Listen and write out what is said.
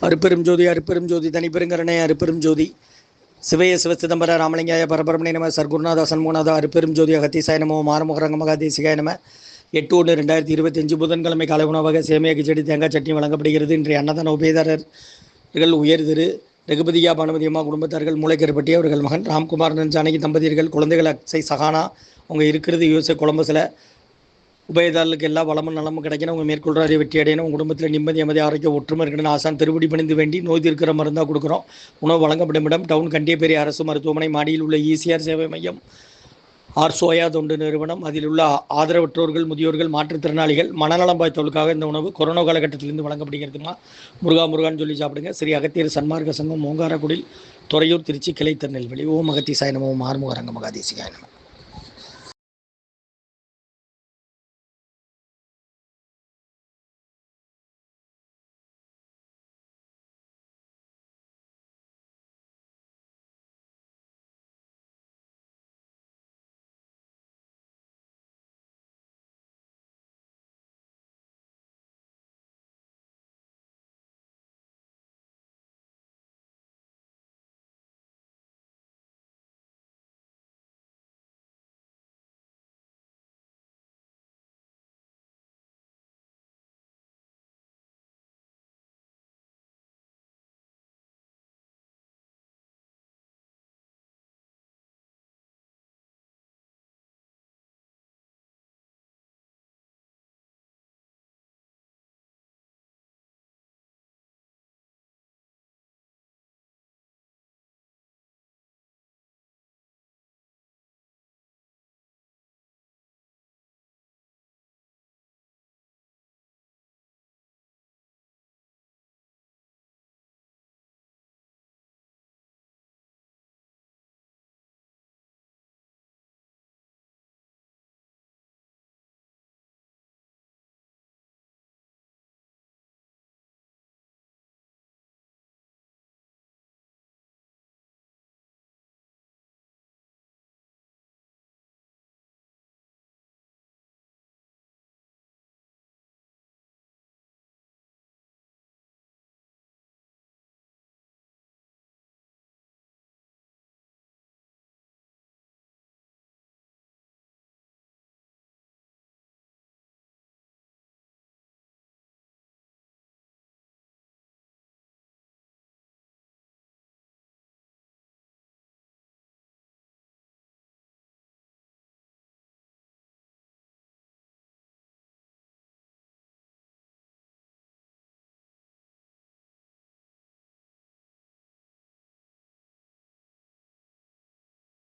அருப்பெரும் ஜோதி அருப்பெரும் ஜோதி தனிப்பெருங்கரணை அருப்பெரும் ஜோதி சிவய சிவ சிதம்பர ராமலிங்காய பரபரமணி நம சர்க்குருநாத சண்முகநாத அருப்பெரும் ஜோதி அகத்தீசாய நமோ மாரமுகரங்க மகாதேசிகாய நம 8/1/2025 புதன்கிழமை காலை உணவாக சேமியா கிச்சடி தேங்காய் சட்னி வழங்கப்படுகிறது. இன்றைய அன்னதான உபயதாரர்கள் உயர் திரு ரகுபதியா பானுமதியம்மா குடும்பத்தார்கள் மூளைக்கருப்பட்டி அவர்கள் மகன் ராம்குமார் ஜானகி தம்பதியர்கள் குழந்தைகள் அக்ஷய் சஹானா அவங்க இருக்கிறது யூஎஸ்ஏ கொலம்பஸில். உபயதாரர்களுக்கு எல்லா வளமும் நலமும் கிடைக்கணும். அவங்க மேற்கொள்றாரு வெற்றி அடையணும். உங்கள் குடும்பத்தில் நிம்மதி அமைதி ஆரோக்கியம் ஒற்றுமை இருக்கணும். ஆசான் திருப்படி பணிந்து வேண்டி நோய் தீர்க்கிற மருந்தாக கொடுக்குறோம். உணவு வழங்கப்படும் இடம் டவுன் கண்டியப்பேரி அரசு மருத்துவமனை மாடியில் உள்ள ஈசிஆர் சேவை மையம் ஆர்சோயா தொண்டு நிறுவனம். அதில் உள்ள ஆதரவற்றோர்கள் முதியோர்கள் மாற்றுத்திறனாளிகள் மனநலம் பாய்த்தவர்களுக்காக இந்த உணவு கொரோனா காலகட்டத்திலிருந்து வழங்கப்படுகிறதுமா. முருகான்னு சொல்லி சாப்பிடுங்க. ஸ்ரீ அகத்தியர் சன்மார்க்க சங்கம் ஓங்காரக்குடில் துறையூர் திருச்சி கிளை திருநெல்வேலி. ஓம் அகத்தீசாய நமோ ஆறுமுக அரங்க மகாதேசிகாய நம.